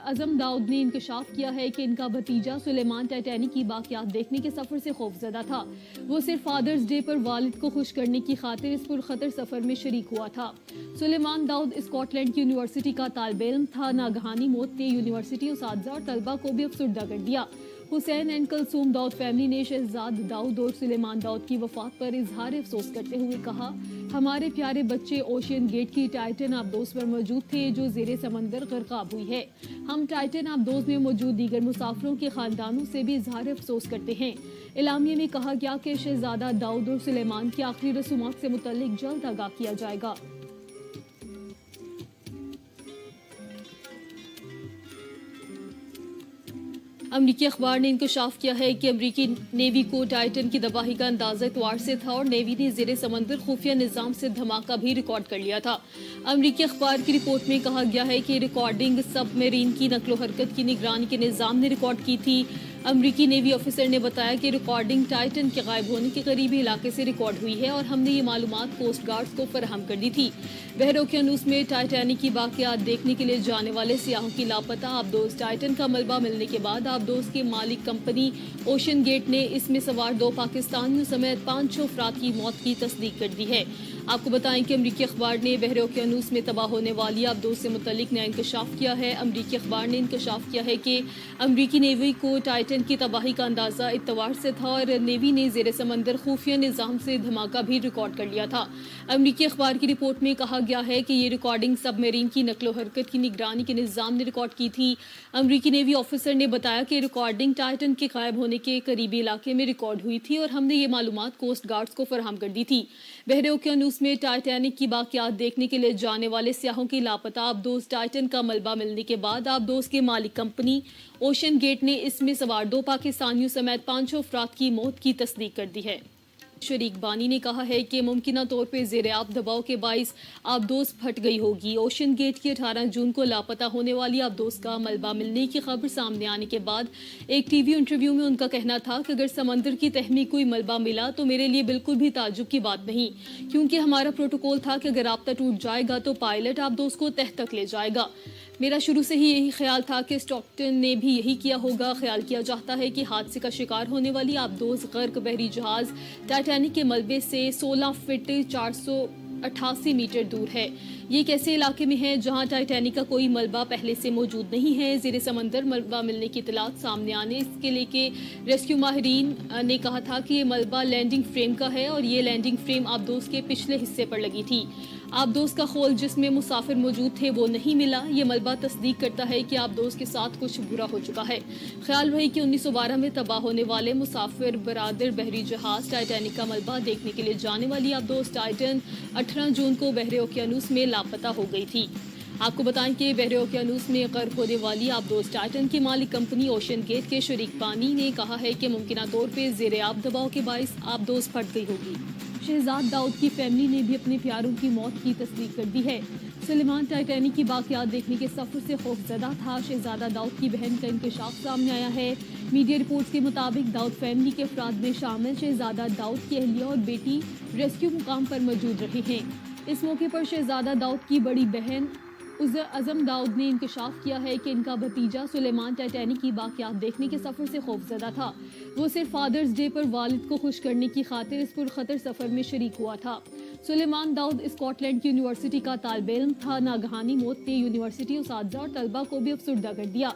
اعظم داؤد نے انکشاف کیا ہے کہ ان کا بھتیجا سلیمان ٹائٹینک کی باقیات دیکھنے کے سفر سے خوفزدہ تھا۔ وہ صرف فادرز ڈے پر والد کو خوش کرنے کی خاطر اس پرخطر سفر میں شریک ہوا تھا۔ سلیمان داؤد اسکاٹ لینڈ کی یونیورسٹی کا طالب علم تھا۔ ناگہانی موت نے یونیورسٹی اساتذہ اور طلبہ کو بھی افسردہ کر دیا۔ حسین اینڈ کلثوم داؤد فیملی نے شہزاد داؤد اور سلیمان داؤد کی وفات پر اظہار افسوس کرتے ہوئے کہا، ہمارے پیارے بچے اوشین گیٹ کی ٹائٹن آبدوز پر موجود تھے جو زیر سمندر غرقاب ہوئی ہے۔ ہم ٹائٹن آبدوز میں موجود دیگر مسافروں کے خاندانوں سے بھی اظہار افسوس کرتے ہیں۔ اعلامیے میں کہا گیا کہ شہزادہ داؤد اور سلیمان کی آخری رسومات سے متعلق جلد آگاہ کیا جائے گا۔ امریکی اخبار نے انکشاف کیا ہے کہ امریکی نیوی کو ٹائٹن کی تباہی کا اندازہ اتوار سے تھا اور نیوی نے زیر سمندر خفیہ نظام سے دھماکہ بھی ریکارڈ کر لیا تھا۔ امریکی اخبار کی رپورٹ میں کہا گیا ہے کہ ریکارڈنگ سب میرین کی نقل و حرکت کی نگرانی کے نظام نے ریکارڈ کی تھی۔ امریکی نیوی آفیسر نے بتایا کہ ریکارڈنگ ٹائٹن کے غائب ہونے کے قریبی علاقے سے ریکارڈ ہوئی ہے اور ہم نے یہ معلومات کوسٹ گارڈز کو فراہم کر دی تھی۔ بحر اوقیانوس میں ٹائٹینک کی باقیات دیکھنے کے لیے جانے والے سیاحوں کی لاپتہ آبدوز ٹائٹن کا ملبہ ملنے کے بعد آبدوز کے مالک کمپنی اوشن گیٹ نے اس میں سوار 2 پاکستانیوں سمیت 5 افراد کی موت کی تصدیق کر دی ہے۔ آپ کو بتائیں کہ امریکی اخبار نے بحر اوقیانوس میں تباہ ہونے والی آبدوز سے متعلق نیا انکشاف کیا ہے۔ امریکی اخبار نے انکشاف کیا ہے کہ امریکی نیوی کو ٹائٹن کی تباہی کا اندازہ اتوار سے تھا اور نیوی نے زیر سمندر خفیہ نظام سے دھماکہ بھی ریکارڈ کر لیا تھا۔ امریکی اخبار کی رپورٹ میں کہا گیا ہے کہ یہ ریکارڈنگ سب میرین کی نقل و حرکت کی نگرانی کے نظام نے ریکارڈ کی تھی۔ امریکی نیوی آفیسر نے بتایا کہ ریکارڈنگ ٹائٹن کے غائب ہونے کے قریبی علاقے میں ریکارڈ ہوئی تھی اور ہم نے یہ معلومات کوسٹ گارڈز کو فراہم کر دی تھی۔ بحر اوقیانوس میں ٹائٹینک کی باقیات دیکھنے کے لیے جانے والے سیاحوں کی لاپتہ آبدوز ٹائٹن کا ملبہ ملنے کے بعد آبدوز کے مالک کمپنی اوشن گیٹ نے اس میں سوار 2 پاکستانیوں سمیت 5 افراد کی موت کی تصدیق کر دی ہے۔ شریک بانی نے کہا ہے کہ ممکنہ طور پہ زیر آب دباؤ کے باعث آبدوز پھٹ گئی ہوگی۔ اوشن گیٹ کی 18 جون کو لاپتہ ہونے والی آبدوز کا ملبہ ملنے کی خبر سامنے آنے کے بعد ایک ٹی وی انٹرویو میں ان کا کہنا تھا کہ اگر سمندر کی تہہ میں کوئی ملبہ ملا تو میرے لیے بالکل بھی تعجب کی بات نہیں، کیونکہ ہمارا پروٹوکول تھا کہ اگر رابطہ ٹوٹ جائے گا تو پائلٹ آبدوز کو تہہ تک لے جائے گا۔ میرا شروع سے ہی یہی خیال تھا کہ اسٹاکٹن نے بھی یہی کیا ہوگا۔ خیال کیا جاتا ہے کہ حادثے کا شکار ہونے والی آبدوز غرق بحری جہاز ٹائٹینک کے ملبے سے 16 فٹ 488 میٹر دور ہے۔ یہ ایک ایسے علاقے میں ہے جہاں ٹائٹینک کا کوئی ملبہ پہلے سے موجود نہیں ہے۔ زیر سمندر ملبہ ملنے کی اطلاعات سامنے آنے اس کے لے کے ریسکیو ماہرین نے کہا تھا کہ یہ ملبہ لینڈنگ فریم کا ہے اور یہ لینڈنگ فریم آبدوز کے پچھلے حصے پر لگی تھی۔ آبدوز کا خول جس میں مسافر موجود تھے وہ نہیں ملا۔ یہ ملبہ تصدیق کرتا ہے کہ آبدوز کے ساتھ کچھ برا ہو چکا ہے۔ خیال وہی کہ 1912 میں تباہ ہونے والے مسافر برادر بحری جہاز ٹائٹینک کا ملبہ دیکھنے کے لیے جانے والی آبدوز ٹائٹن 18 جون کو بحر اوقیانوس میں لاپتہ ہو گئی تھی۔ آپ کو بتائیں کہ بحر اوقیانوس میں غرق ہونے والی آبدوز ٹائٹن کی مالک کمپنی اوشن گیٹ کے شریک بانی نے کہا ہے کہ ممکنہ طور پہ زیر آب دباؤ کے باعث آبدوز پھٹ گئی ہوگی۔ شہزاد داؤد کی فیملی نے بھی اپنے پیاروں کی موت کی تصدیق کر دی ہے۔ سلیمان ٹائٹینک کی باقیات دیکھنے کے سفر سے خوفزدہ تھا۔ شہزادہ داؤد کی بہن کا انکشاف سامنے آیا ہے۔ میڈیا رپورٹس کے مطابق داؤد فیملی کے افراد میں شامل شہزادہ داؤد کی اہلیہ اور بیٹی ریسکیو مقام پر موجود رہے ہیں۔ اس موقع پر شہزادہ داؤد کی بڑی بہن اعظم داؤد نے انکشاف کیا ہے کہ ان کا بھتیجا سلیمان ٹائٹینک کی باقیات دیکھنے کے سفر سے خوفزدہ تھا۔ وہ صرف فادرز ڈے پر والد کو خوش کرنے کی خاطر اس پرخطر سفر میں شریک ہوا تھا۔ سلیمان داؤد اسکاٹ لینڈ کی یونیورسٹی کا طالب علم تھا۔ ناگہانی موت نے یونیورسٹی اساتذہ اور طلبہ کو بھی افسردہ کر دیا۔